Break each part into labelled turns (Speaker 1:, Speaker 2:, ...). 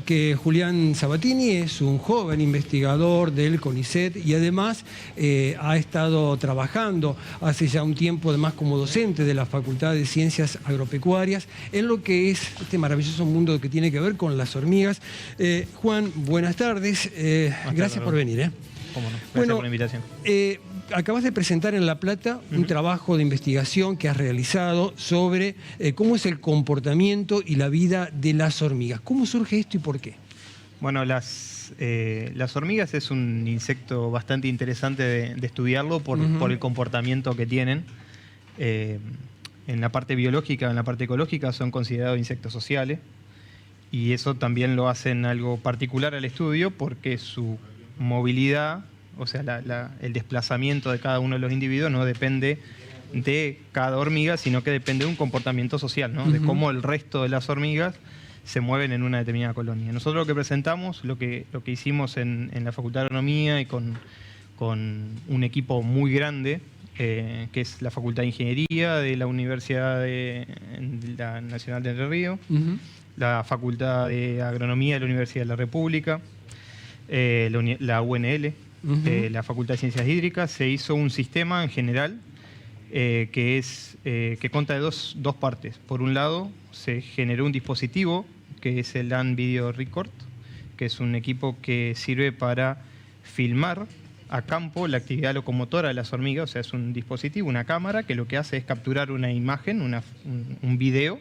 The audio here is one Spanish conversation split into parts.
Speaker 1: Que Julián Sabatini es un joven investigador del CONICET y además ha estado trabajando hace ya un tiempo además como docente de la Facultad de Ciencias Agropecuarias en lo que es este maravilloso mundo que tiene que ver con las hormigas. Juan, buenas tardes. Gracias por venir.
Speaker 2: Cómo no. Gracias por la invitación.
Speaker 1: Acabas de presentar en La Plata un trabajo de investigación que has realizado sobre cómo es el comportamiento y la vida de las hormigas. ¿Cómo surge esto y por qué?
Speaker 2: Bueno, las hormigas es un insecto bastante interesante de estudiarlo por el comportamiento que tienen. En la parte biológica, en la parte ecológica, son considerados insectos sociales. Y eso también lo hacen algo particular al estudio porque su movilidad, o sea, el desplazamiento de cada uno de los individuos no depende de cada hormiga, sino que depende de un comportamiento social, ¿no? De cómo el resto de las hormigas se mueven en una determinada colonia. Nosotros lo que presentamos, lo que hicimos en la Facultad de Agronomía y con un equipo muy grande, que es la Facultad de Ingeniería de la Universidad la Nacional de Entre Ríos, la Facultad de Agronomía de la Universidad de la República, la UNL, la Facultad de Ciencias Hídricas, se hizo un sistema en general que consta de dos partes. Por un lado, se generó un dispositivo que es el Land Video Record, que es un equipo que sirve para filmar a campo la actividad locomotora de las hormigas. O sea, es un dispositivo, una cámara, que lo que hace es capturar una imagen, un video,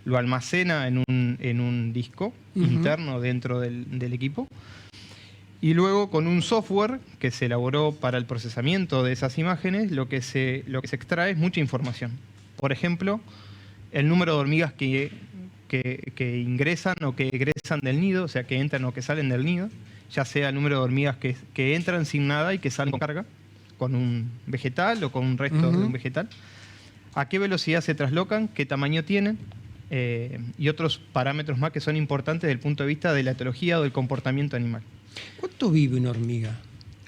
Speaker 2: lo almacena en un disco interno dentro del equipo. Y luego, con un software que se elaboró para el procesamiento de esas imágenes, lo que se extrae es mucha información. Por ejemplo, el número de hormigas que ingresan o que egresan del nido, o sea, que entran o que salen del nido, ya sea el número de hormigas que entran sin nada y que salen con carga, con un vegetal o con un resto de un vegetal, a qué velocidad se traslocan, qué tamaño tienen, y otros parámetros más que son importantes desde el punto de vista de la etología o del comportamiento animal.
Speaker 1: ¿Cuánto vive una hormiga?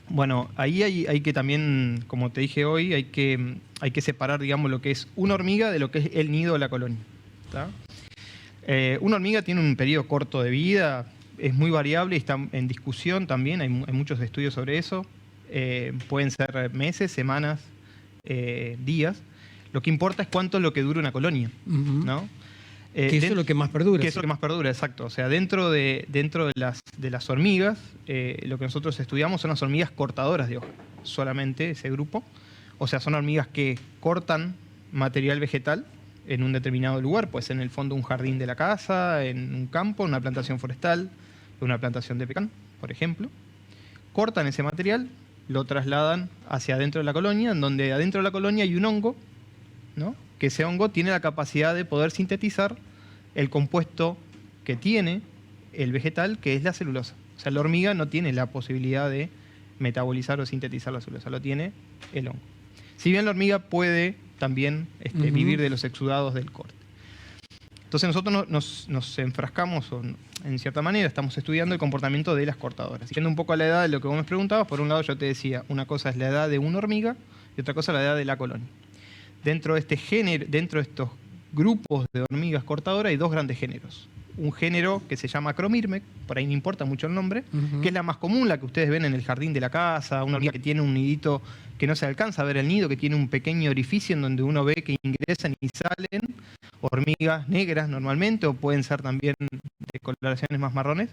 Speaker 2: Bueno, ahí hay que también, como te dije hoy, hay que separar, digamos, lo que es una hormiga de lo que es el nido de la colonia, ¿tá? Una hormiga tiene un periodo corto de vida, es muy variable y está en discusión también, hay muchos estudios sobre eso. Pueden ser meses, semanas, días. Lo que importa es cuánto es lo que dura una colonia, ¿no?
Speaker 1: Que eso es lo que más perdura.
Speaker 2: Que eso es lo que más perdura, exacto. O sea, dentro de las hormigas, lo que nosotros estudiamos son las hormigas cortadoras de hoja, solamente ese grupo. O sea, son hormigas que cortan material vegetal en un determinado lugar, pues en el fondo un jardín de la casa, en un campo, una plantación forestal, una plantación de pecan, por ejemplo. Cortan ese material, lo trasladan hacia adentro de la colonia, en donde adentro de la colonia hay un hongo, ¿no? Que ese hongo tiene la capacidad de poder sintetizar el compuesto que tiene el vegetal, que es la celulosa. O sea, la hormiga no tiene la posibilidad de metabolizar o sintetizar la celulosa, lo tiene el hongo. Si bien la hormiga puede también vivir de los exudados del corte. Entonces nosotros nos enfrascamos, o en cierta manera, estamos estudiando el comportamiento de las cortadoras. Yendo un poco a la edad de lo que vos me preguntabas, por un lado yo te decía, una cosa es la edad de una hormiga y otra cosa es la edad de la colonia. Dentro de este género, dentro de estos grupos de hormigas cortadoras hay dos grandes géneros. Un género que se llama Acromirmex, por ahí no importa mucho el nombre, que es la más común, la que ustedes ven en el jardín de la casa, una hormiga que tiene un nidito que no se alcanza a ver el nido, que tiene un pequeño orificio en donde uno ve que ingresan y salen hormigas negras normalmente, o pueden ser también de coloraciones más marrones.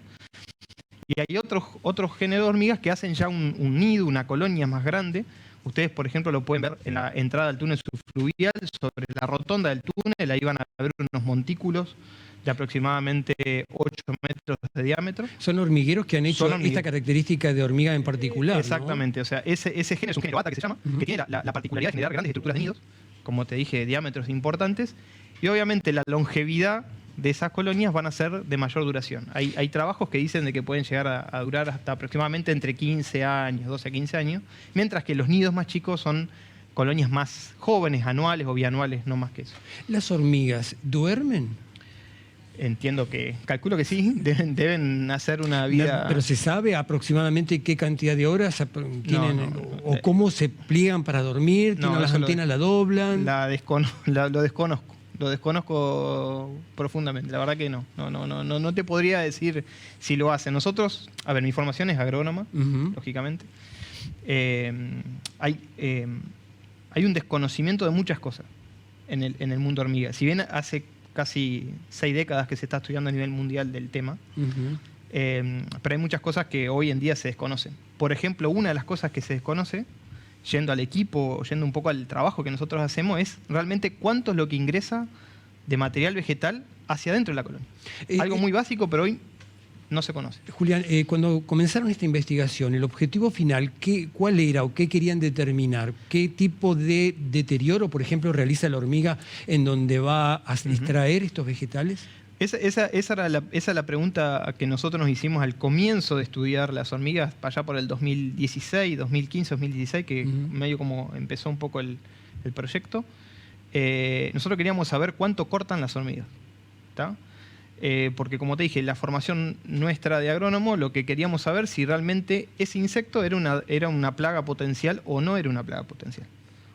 Speaker 2: Y hay otros géneros de hormigas que hacen ya un nido, una colonia más grande. Ustedes, por ejemplo, lo pueden ver en la entrada al túnel subfluvial, sobre la rotonda del túnel, ahí van a ver unos montículos de aproximadamente 8 metros de diámetro.
Speaker 1: Son hormigueros que han hecho esta característica de hormiga en particular,
Speaker 2: exactamente,
Speaker 1: ¿no?
Speaker 2: O sea, ese género es un género bata que se llama, que tiene la particularidad de generar grandes estructuras de nidos, como te dije, diámetros importantes, y obviamente la longevidad de esas colonias van a ser de mayor duración. Hay trabajos que dicen de que pueden llegar a durar hasta aproximadamente entre 15 años, 12 a 15 años, mientras que los nidos más chicos son colonias más jóvenes, anuales o bianuales, no más que eso.
Speaker 1: ¿Las hormigas duermen?
Speaker 2: Calculo que sí, deben hacer una vida...
Speaker 1: ¿Pero se sabe aproximadamente qué cantidad de horas tienen o cómo se pliegan para dormir? ¿Tienen las antenas, la doblan?
Speaker 2: Lo desconozco. Lo desconozco profundamente. La verdad que no. No te podría decir si lo hacen. Nosotros, a ver, mi formación es agrónoma, lógicamente. Hay un desconocimiento de muchas cosas en el mundo hormiga. Si bien hace casi 6 décadas que se está estudiando a nivel mundial del tema, pero hay muchas cosas que hoy en día se desconocen. Por ejemplo, una de las cosas que se desconoce, yendo al equipo, yendo un poco al trabajo que nosotros hacemos, es realmente cuánto es lo que ingresa de material vegetal hacia adentro de la colonia. Algo muy básico, pero hoy no se conoce.
Speaker 1: Julián, cuando comenzaron esta investigación, ¿el objetivo final cuál era o qué querían determinar? ¿Qué tipo de deterioro, por ejemplo, realiza la hormiga en donde va a extraer estos vegetales? Esa
Speaker 2: es la pregunta que nosotros nos hicimos al comienzo de estudiar las hormigas, para allá por el 2016, 2015, 2016, que medio como empezó un poco el proyecto. Nosotros queríamos saber cuánto cortan las hormigas, ¿tá? Porque como te dije, la formación nuestra de agrónomo, lo que queríamos saber si realmente ese insecto era una plaga potencial o no era una plaga potencial.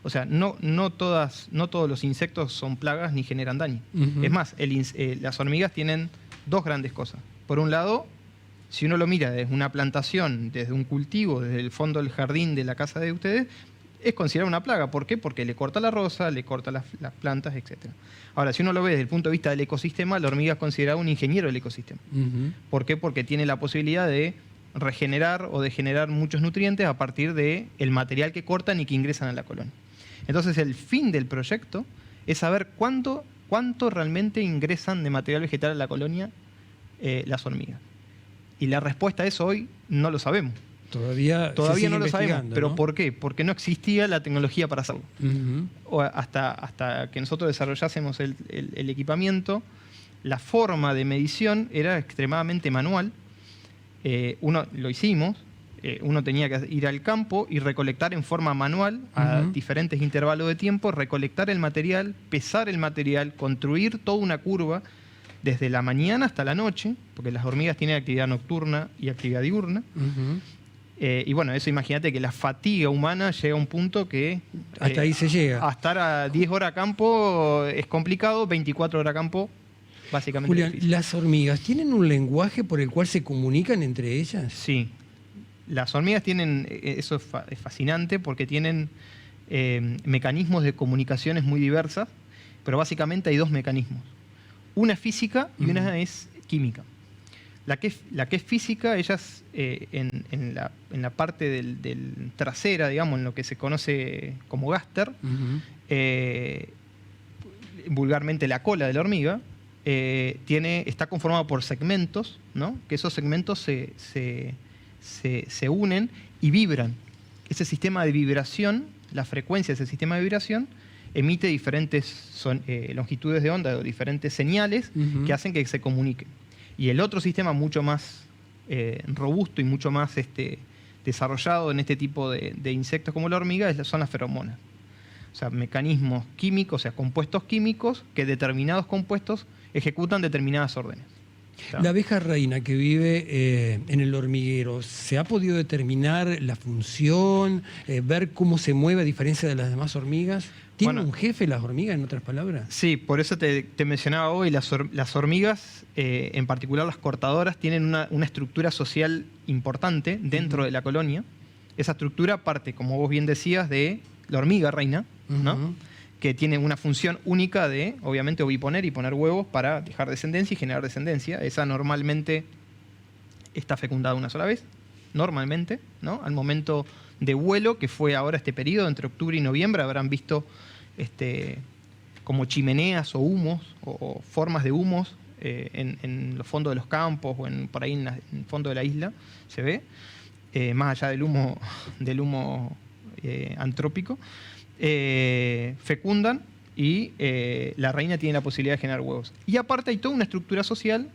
Speaker 2: O sea, no todos los insectos son plagas ni generan daño. Es más, las hormigas tienen 2 grandes cosas. Por un lado, si uno lo mira desde una plantación, desde un cultivo, desde el fondo del jardín de la casa de ustedes, es considerada una plaga. ¿Por qué? Porque le corta la rosa, le corta las plantas, etc. Ahora, si uno lo ve desde el punto de vista del ecosistema, la hormiga es considerada un ingeniero del ecosistema. ¿Por qué? Porque tiene la posibilidad de regenerar o de generar muchos nutrientes a partir del material que cortan y que ingresan a la colonia. Entonces, el fin del proyecto es saber cuánto realmente ingresan de material vegetal a la colonia las hormigas. Y la respuesta a eso hoy no lo sabemos.
Speaker 1: Todavía
Speaker 2: no lo sabemos. ¿Pero por qué? Porque no existía la tecnología para hacerlo. O hasta que nosotros desarrollásemos el equipamiento, la forma de medición era extremadamente manual. Lo hicimos. Uno tenía que ir al campo y recolectar en forma manual, a diferentes intervalos de tiempo, recolectar el material, pesar el material, construir toda una curva desde la mañana hasta la noche, porque las hormigas tienen actividad nocturna y actividad diurna. Y bueno, eso imagínate que la fatiga humana llega a un punto que...
Speaker 1: Hasta ahí se llega.
Speaker 2: A estar a 10 horas a campo es complicado, 24 horas a campo básicamente
Speaker 1: Julián,
Speaker 2: difícil.
Speaker 1: ¿las hormigas tienen un lenguaje por el cual se comunican entre ellas?
Speaker 2: Sí. Las hormigas tienen, eso es fascinante, porque tienen mecanismos de comunicaciones muy diversas, pero básicamente hay 2 mecanismos. Una es física y una es química. La que es física, ellas en la parte del trasera, digamos, en lo que se conoce como gáster, vulgarmente la cola de la hormiga, está conformada por segmentos, ¿no? Que esos segmentos se unen y vibran. Ese sistema de vibración, la frecuencia de ese sistema de vibración, emite diferentes longitudes de onda o diferentes señales que hacen que se comuniquen. Y el otro sistema mucho más robusto y mucho más desarrollado en este tipo de insectos como la hormiga son las feromonas. O sea, mecanismos químicos, o sea, compuestos químicos que determinados compuestos ejecutan determinadas órdenes.
Speaker 1: La abeja reina que vive en el hormiguero, ¿se ha podido determinar la función, ver cómo se mueve a diferencia de las demás hormigas? ¿Tienen un jefe las hormigas, en otras palabras?
Speaker 2: Sí, por eso te mencionaba hoy, las hormigas, en particular las cortadoras, tienen una estructura social importante dentro de la colonia. Esa estructura parte, como vos bien decías, de la hormiga reina, ¿no? Que tiene una función única de, obviamente, oviponer y poner huevos para dejar descendencia y generar descendencia. Esa normalmente está fecundada una sola vez, normalmente, ¿no? Al momento de vuelo, que fue ahora este periodo, entre octubre y noviembre, habrán visto como chimeneas o humos, o formas de humos en los fondos de los campos o por ahí en el fondo de la isla, se ve, más allá del humo antrópico. Fecundan y la reina tiene la posibilidad de generar huevos. Y aparte hay toda una estructura social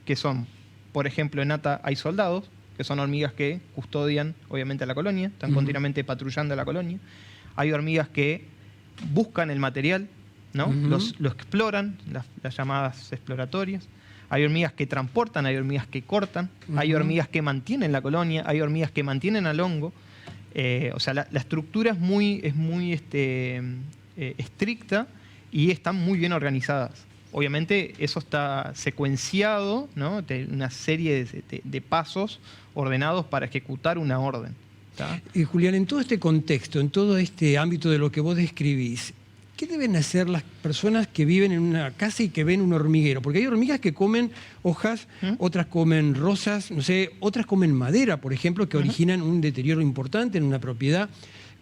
Speaker 2: que son, por ejemplo, en Nata hay soldados, que son hormigas que custodian obviamente a la colonia, están continuamente patrullando a la colonia. Hay hormigas que buscan el material, ¿no? Lo exploran, las llamadas exploratorias. Hay hormigas que transportan, hay hormigas que cortan, hay hormigas que mantienen la colonia, hay hormigas que mantienen al hongo. O sea, la estructura es muy estricta y están muy bien organizadas. Obviamente eso está secuenciado, ¿no? Una serie de pasos ordenados para ejecutar una orden.
Speaker 1: Julián, en todo este contexto, en todo este ámbito de lo que vos describís, ¿qué deben hacer las personas que viven en una casa y que ven un hormiguero? Porque hay hormigas que comen hojas, otras comen rosas, no sé, otras comen madera, por ejemplo, que originan un deterioro importante en una propiedad.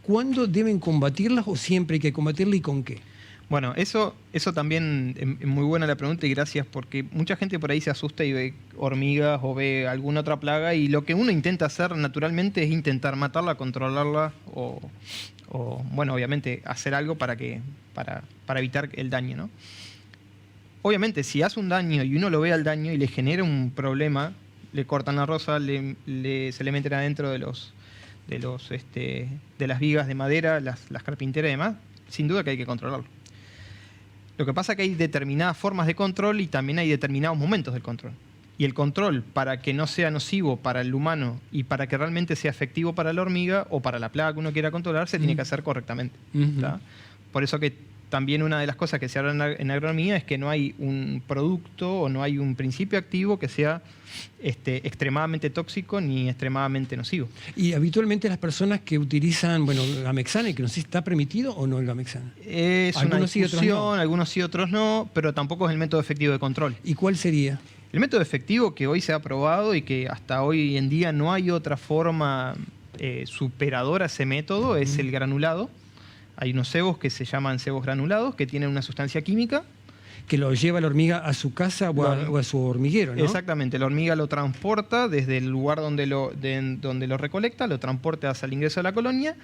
Speaker 1: ¿Cuándo deben combatirlas o siempre hay que combatirlas y con qué?
Speaker 2: Bueno, eso también es muy buena la pregunta y gracias, porque mucha gente por ahí se asusta y ve hormigas o ve alguna otra plaga y lo que uno intenta hacer naturalmente es intentar matarla, controlarla o bueno, obviamente hacer algo para evitar el daño, ¿no? Obviamente, si hace un daño y uno lo ve al daño y le genera un problema, le cortan la rosa, se le meten adentro de las vigas de madera, las carpinteras y demás, sin duda que hay que controlarlo. Lo que pasa es que hay determinadas formas de control y también hay determinados momentos del control. Y el control, para que no sea nocivo para el humano y para que realmente sea efectivo para la hormiga o para la plaga que uno quiera controlar, se tiene que hacer correctamente. Por eso que también una de las cosas que se habla en agronomía es que no hay un producto o no hay un principio activo que sea extremadamente tóxico ni extremadamente nocivo.
Speaker 1: Y habitualmente las personas que utilizan, bueno, Gamexana, que no sé si está permitido o no el Gamexana.
Speaker 2: Es una discusión, algunos sí, otros no, pero tampoco es el método efectivo de control.
Speaker 1: ¿Y cuál sería?
Speaker 2: El método efectivo que hoy se ha aprobado y que hasta hoy en día no hay otra forma superadora a ese método es el granulado. Hay unos cebos que se llaman cebos granulados que tienen una sustancia química.
Speaker 1: Que lo lleva la hormiga a su casa o a su hormiguero, ¿no?
Speaker 2: Exactamente, la hormiga lo transporta desde el lugar donde lo recolecta, lo transporta hacia el ingreso de la colonia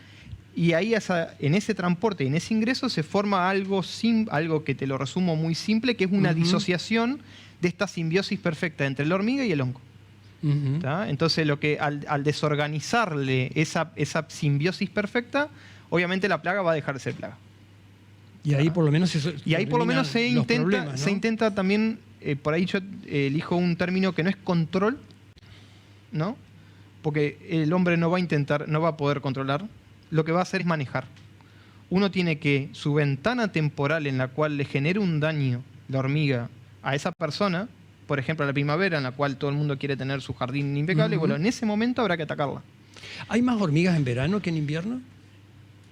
Speaker 2: y ahí en ese transporte y en ese ingreso se forma algo que te lo resumo muy simple, que es una disociación de esta simbiosis perfecta entre la hormiga y el hongo. Entonces al desorganizarle esa simbiosis perfecta, obviamente la plaga va a dejar de ser plaga.
Speaker 1: Y ahí por lo menos eso.
Speaker 2: Y ahí por lo menos se intenta también, por ahí yo elijo un término que no es control, ¿no? Porque el hombre no va a poder controlar, lo que va a hacer es manejar. Uno tiene que, su ventana temporal en la cual le genere un daño la hormiga a esa persona, por ejemplo a la primavera en la cual todo el mundo quiere tener su jardín impecable, bueno, en ese momento habrá que atacarla.
Speaker 1: ¿Hay más hormigas en verano que en invierno?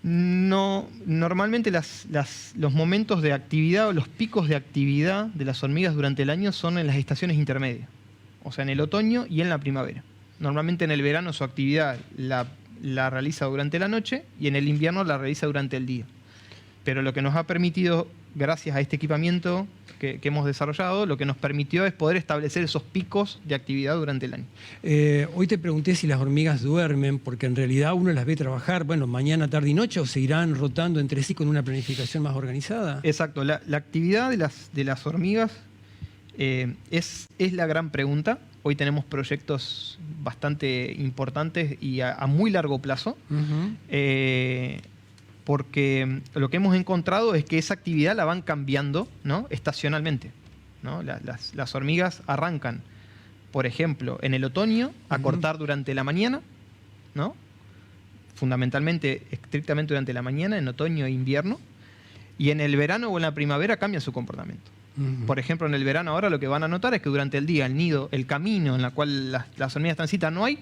Speaker 2: No, normalmente los momentos de actividad o los picos de actividad de las hormigas durante el año son en las estaciones intermedias, o sea, en el otoño y en la primavera. Normalmente en el verano su actividad la realiza durante la noche y en el invierno la realiza durante el día. Pero lo que nos ha permitido, gracias a este equipamiento que hemos desarrollado, lo que nos permitió es poder establecer esos picos de actividad durante el año.
Speaker 1: Hoy te pregunté si las hormigas duermen, porque en realidad uno las ve trabajar, bueno, mañana, tarde y noche, o se irán rotando entre sí con una planificación más organizada.
Speaker 2: Exacto, la actividad de las hormigas es la gran pregunta. Hoy tenemos proyectos bastante importantes y a muy largo plazo. Porque lo que hemos encontrado es que esa actividad la van cambiando, ¿no? Estacionalmente, ¿no? Las hormigas arrancan, por ejemplo, en el otoño a cortar durante la mañana, ¿no? Fundamentalmente, estrictamente durante la mañana, en otoño e invierno, y en el verano o en la primavera cambian su comportamiento. Por ejemplo, en el verano ahora lo que van a notar es que durante el día el nido, el camino en el cual las hormigas transitan no hay,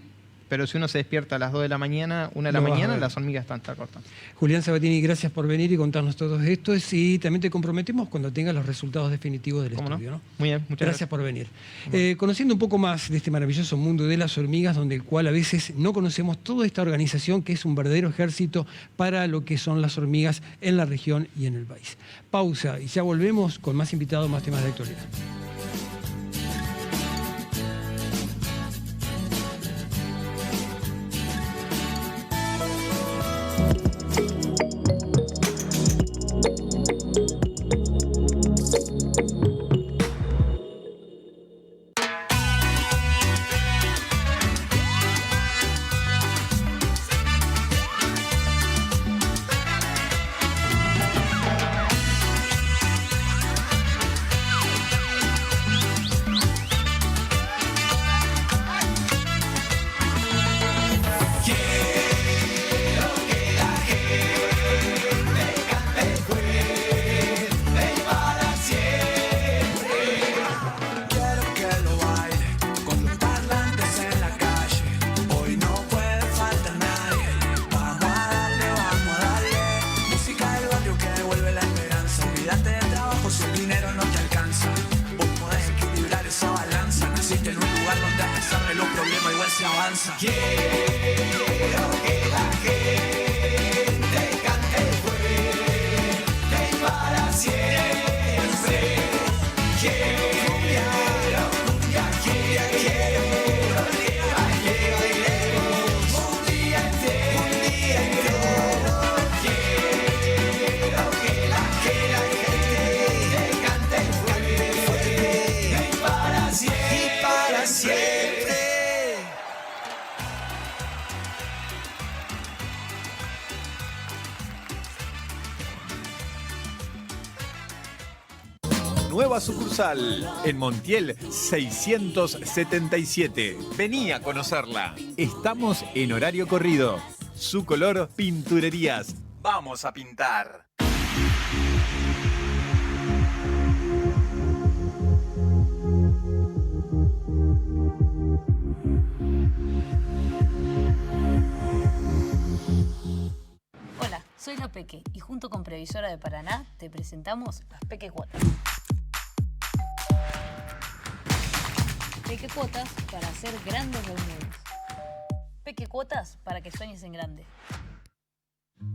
Speaker 2: pero si uno se despierta a las 2 de la mañana, 1 de la mañana, las hormigas están cortando.
Speaker 1: Julián Sabatini, gracias por venir y contarnos todo esto. Y también te comprometemos cuando tengas los resultados definitivos del estudio. ¿No?
Speaker 2: Muy bien, muchas
Speaker 1: gracias por venir. Conociendo un poco más de este maravilloso mundo de las hormigas, donde el cual a veces no conocemos toda esta organización que es un verdadero ejército para lo que son las hormigas en la región y en el país. Pausa y ya volvemos con más invitados, más temas de actualidad.
Speaker 3: esperanza. Quiero que la gente cante fuerte y para siempre. Quiero cumbia, quiero que bailemos un día entero. Quiero que la gente cante fuerte y para siempre.
Speaker 4: Nueva sucursal en Montiel 677. Vení a conocerla. Estamos en horario corrido. Su color, pinturerías. Vamos a pintar.
Speaker 5: Hola, soy la Peque y junto con Previsora de Paraná te presentamos las Peque Cuotas. Peque Cuotas para hacer grandes reuniones. Peque Cuotas para que sueñes en grande.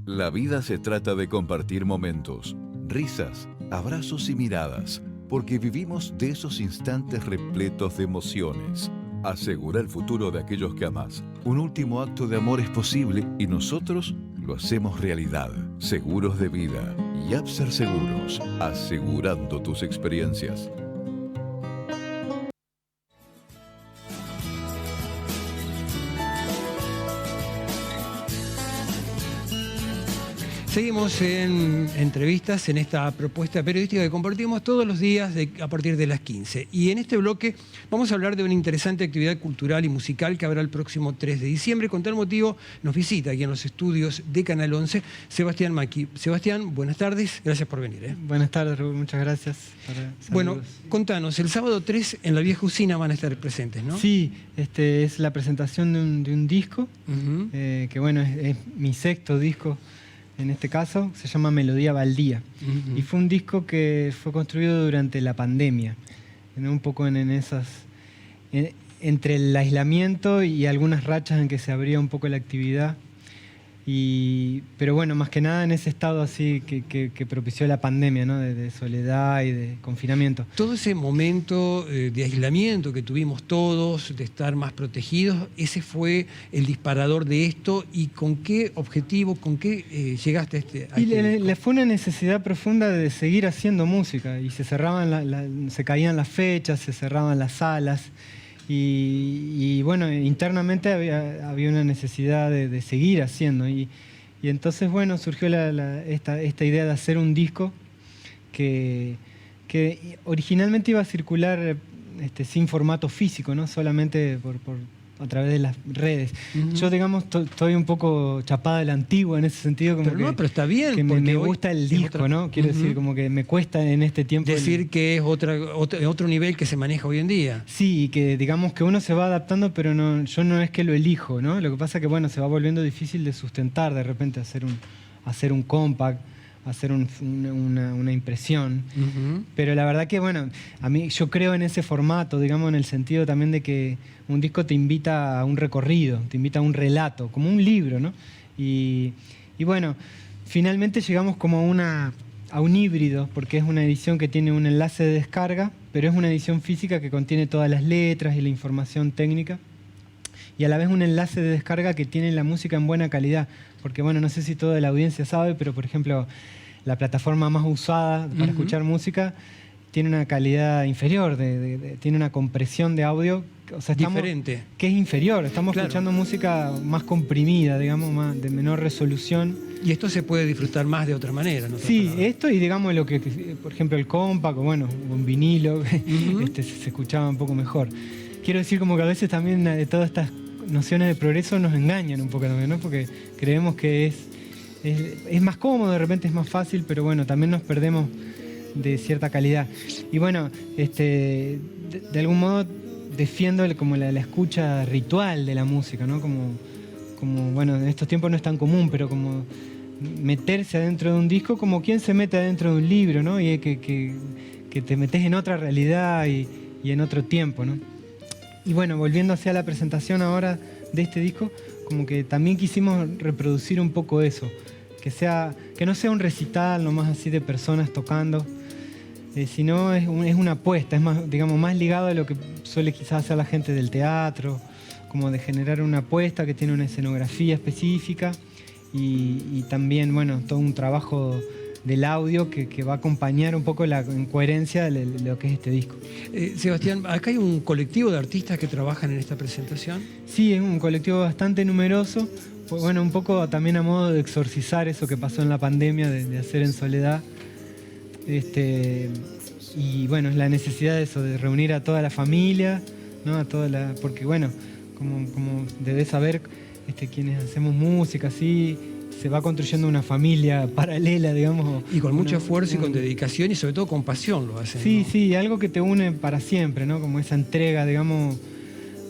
Speaker 6: La vida se trata de compartir momentos, risas, abrazos y miradas, porque vivimos de esos instantes repletos de emociones. Asegura el futuro de aquellos que amás. Un último acto de amor es posible y nosotros lo hacemos realidad. Seguros de vida. Yapser Seguros, asegurando tus experiencias.
Speaker 1: Seguimos en entrevistas en esta propuesta periodística que compartimos todos los días a partir de las 15. Y en este bloque vamos a hablar de una interesante actividad cultural y musical que habrá el próximo 3 de diciembre. Con tal motivo nos visita aquí en los estudios de Canal 11 Sebastián Macchi. Sebastián, buenas tardes, gracias por venir.
Speaker 7: Buenas tardes, Rubén, muchas gracias.
Speaker 1: Bueno, contanos, el sábado 3 en la Vieja Usina van a estar presentes, ¿no?
Speaker 7: Sí, es la presentación de un disco, que bueno, es mi sexto disco. En este caso se llama Melodía Baldía. Y fue un disco que fue construido durante la pandemia, ¿no? Un poco entre el aislamiento y algunas rachas en que se abría un poco la actividad. Pero bueno, más que nada en ese estado así que propició la pandemia, ¿no? De soledad y de confinamiento.
Speaker 1: Todo ese momento de aislamiento que tuvimos todos, de estar más protegidos, ese fue el disparador de esto. ¿Y con qué objetivo, con qué llegaste a este
Speaker 7: Fue una necesidad profunda de seguir haciendo música y se cerraban, se caían las fechas, se cerraban las salas. Y bueno, internamente había una necesidad de seguir haciendo. Y entonces, bueno, surgió esta idea de hacer un disco que originalmente iba a circular sin formato físico, ¿no? Solamente a través de las redes. Yo, digamos, estoy un poco chapada de la antigua en ese sentido.
Speaker 1: Pero está bien.
Speaker 7: Que me gusta el disco, ¿no? Quiero decir, como que me cuesta en este tiempo...
Speaker 1: Decir que es otro nivel que se maneja hoy en día.
Speaker 7: Sí, y que digamos que uno se va adaptando, pero yo no es que lo elijo, ¿no? Lo que pasa es que, bueno, se va volviendo difícil de sustentar de repente hacer un compact, hacer una impresión. Pero la verdad que, bueno, yo creo en ese formato, digamos, en el sentido también de que un disco te invita a un recorrido, te invita a un relato, como un libro, ¿no? Y bueno, finalmente llegamos como a un híbrido, porque es una edición que tiene un enlace de descarga, pero es una edición física que contiene todas las letras y la información técnica, y a la vez un enlace de descarga que tiene la música en buena calidad, porque bueno, no sé si toda la audiencia sabe, pero por ejemplo, la plataforma más usada para escuchar música tiene una calidad inferior, tiene una compresión de audio, o sea,
Speaker 1: diferente,
Speaker 7: que es inferior. Estamos escuchando música más comprimida, digamos, de menor resolución.
Speaker 1: Y esto se puede disfrutar más de otra manera, ¿no?
Speaker 7: Sí, esto y digamos lo que, por ejemplo, el compact, o bueno, un vinilo, se escuchaba un poco mejor. Quiero decir como que a veces también todas estas nociones de progreso nos engañan un poco también, ¿no? Porque creemos que es más cómodo, de repente es más fácil, pero bueno, también nos perdemos de cierta calidad. Y bueno, de algún modo defiendo como la escucha ritual de la música, ¿no? Como bueno, en estos tiempos no es tan común, pero como meterse adentro de un disco como quien se mete adentro de un libro, ¿no? Y que te metes en otra realidad y en otro tiempo, ¿no? Y bueno, volviendo hacia la presentación ahora de este disco, como que también quisimos reproducir un poco eso, que no sea un recital nomás así de personas tocando, sino es una apuesta, es más, digamos, más ligado a lo que suele quizás hacer la gente del teatro, como de generar una apuesta que tiene una escenografía específica y también, bueno, todo un trabajo del audio que va a acompañar un poco en coherencia de lo que es este disco.
Speaker 1: Sebastián, acá hay un colectivo de artistas que trabajan en esta presentación.
Speaker 7: Sí, es un colectivo bastante numeroso, pues bueno, un poco también a modo de exorcizar eso que pasó en la pandemia, de hacer en soledad. Y bueno, la necesidad de eso, de reunir a toda la familia, ¿no? Porque bueno, como debes saber, quienes hacemos música así, se va construyendo una familia paralela, digamos.
Speaker 1: Y con mucho esfuerzo y con dedicación y sobre todo con pasión lo hacen.
Speaker 7: Sí,
Speaker 1: ¿no?
Speaker 7: sí, algo que te une para siempre, ¿no? Como esa entrega, digamos,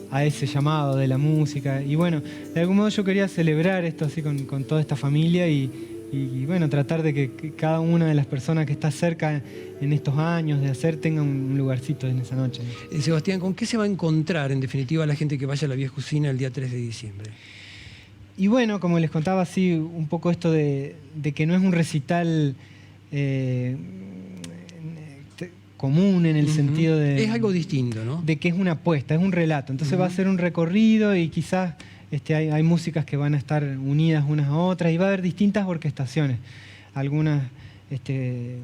Speaker 7: a ese llamado de la música. Y bueno, de algún modo yo quería celebrar esto así con toda esta familia y bueno, tratar de que cada una de las personas que está cerca en estos años de hacer tenga un lugarcito en esa noche.
Speaker 1: Sebastián, ¿con qué se va a encontrar en definitiva la gente que vaya a la Vieja Usina el día 3 de diciembre?
Speaker 7: Y bueno, como les contaba así, un poco esto de que no es un recital común en el sentido de...
Speaker 1: Es algo distinto, ¿no?
Speaker 7: De que es una apuesta, es un relato. Entonces va a ser un recorrido y quizás hay músicas que van a estar unidas unas a otras y va a haber distintas orquestaciones. Algunas... ¿Qué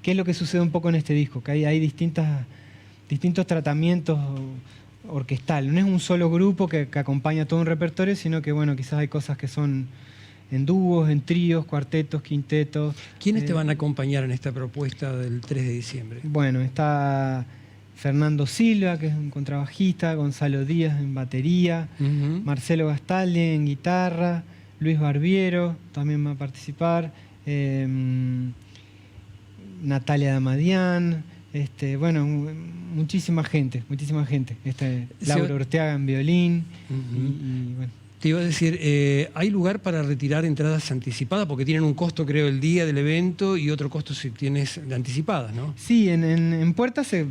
Speaker 7: es lo que sucede un poco en este disco? Que hay distintos tratamientos orquestal. No es un solo grupo que acompaña todo un repertorio, sino que bueno, quizás hay cosas que son en dúos, en tríos, cuartetos, quintetos.
Speaker 1: ¿Quiénes te van a acompañar en esta propuesta del 3 de diciembre?
Speaker 7: Bueno, está Fernando Silva, que es un contrabajista, Gonzalo Díaz en batería, Marcelo Gastaldi en guitarra, Luis Barbiero también va a participar, Natalia Damadian, bueno, muchísima gente. Laura Orteaga en violín. Y bueno.
Speaker 1: Te iba a decir, ¿hay lugar para retirar entradas anticipadas? Porque tienen un costo, creo, el día del evento y otro costo si tienes anticipadas, ¿no?
Speaker 7: Sí, en puertas se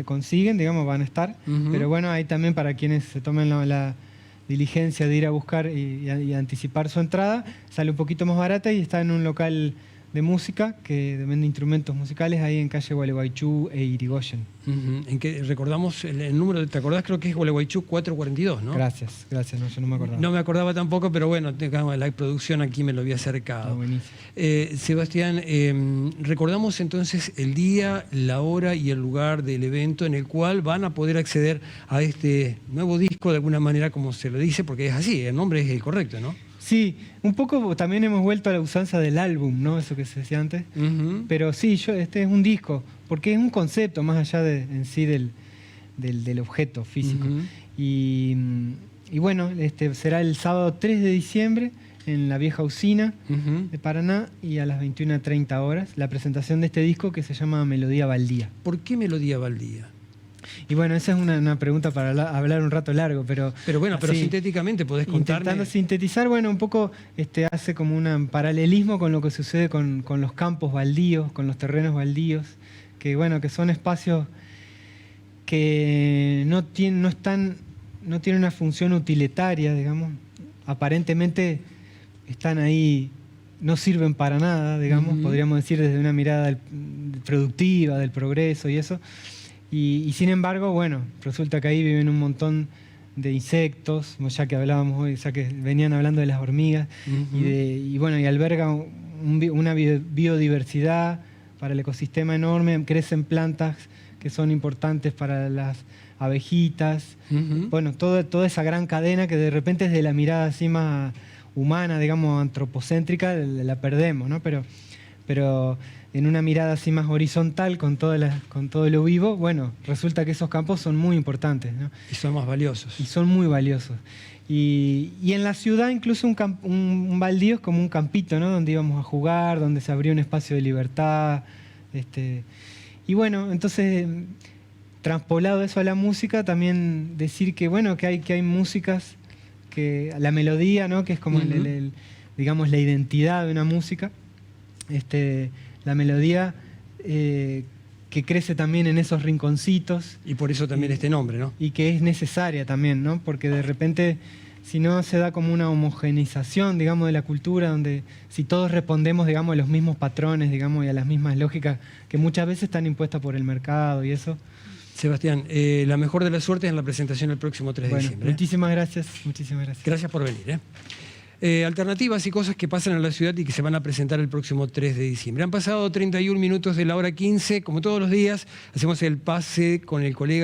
Speaker 7: consiguen, digamos, van a estar. Pero bueno, hay también para quienes se tomen la diligencia de ir a buscar y anticipar su entrada, sale un poquito más barata y está en un local de música que vende instrumentos musicales ahí en calle Gualeguaychú e Irigoyen.
Speaker 1: En que recordamos el número, ¿te acordás? Creo que es Gualeguaychú 442, ¿no?
Speaker 7: Gracias, no, yo no me acordaba.
Speaker 1: No me acordaba tampoco, pero bueno, la producción aquí me lo había acercado.
Speaker 7: Buenísimo.
Speaker 1: Sebastián, recordamos entonces el día, la hora y el lugar del evento en el cual van a poder acceder a este nuevo disco de alguna manera, como se lo dice, porque es así, el nombre es el correcto, ¿no?
Speaker 7: Sí, un poco también hemos vuelto a la usanza del álbum, ¿no? Eso que se decía antes. Pero sí, este es un disco, porque es un concepto más allá en sí del objeto físico. Y bueno, será el sábado 3 de diciembre en la Vieja Usina de Paraná y a las 21:30 horas la presentación de este disco que se llama Melodía Baldía.
Speaker 1: ¿Por qué Melodía Baldía?
Speaker 7: Y bueno, esa es una pregunta para hablar un rato largo, pero
Speaker 1: bueno, pero sintéticamente podés contarme.
Speaker 7: Intentando sintetizar, bueno, un poco hace como un paralelismo con lo que sucede con los campos baldíos, con los terrenos baldíos, que bueno, que son espacios que no tienen una función utilitaria, digamos. Aparentemente están ahí, no sirven para nada, digamos, podríamos decir desde una mirada productiva, del progreso y eso. Y sin embargo, bueno, resulta que ahí viven un montón de insectos, ya que hablábamos hoy, ya que venían hablando de las hormigas, y bueno, y alberga una biodiversidad para el ecosistema enorme, crecen plantas que son importantes para las abejitas, bueno, toda esa gran cadena que de repente desde la mirada así más humana, digamos, antropocéntrica, la perdemos, ¿no? Pero en una mirada así más horizontal, con todo lo vivo, bueno, resulta que esos campos son muy importantes, ¿no?
Speaker 1: Y son más valiosos.
Speaker 7: Y son muy valiosos. Y en la ciudad incluso un baldío es como un campito, ¿no? Donde íbamos a jugar, donde se abrió un espacio de libertad. Y bueno, entonces, transpolado eso a la música, también decir que, bueno, que hay músicas, que la melodía, ¿no? Que es como digamos, la identidad de una música. La melodía que crece también en esos rinconcitos.
Speaker 1: Y por eso también este nombre, ¿no?
Speaker 7: Y que es necesaria también, ¿no? Porque de repente, si no, se da como una homogeneización, digamos, de la cultura, donde si todos respondemos, digamos, a los mismos patrones, digamos, y a las mismas lógicas que muchas veces están impuestas por el mercado y eso.
Speaker 1: Sebastián, la mejor de las suertes en la presentación el próximo 3 de
Speaker 7: Bueno,
Speaker 1: diciembre.
Speaker 7: muchísimas gracias, muchísimas gracias.
Speaker 1: Gracias por venir. Alternativas y cosas que pasan en la ciudad y que se van a presentar el próximo 3 de diciembre. Han pasado 31 minutos de la hora 15, como todos los días, hacemos el pase con el colega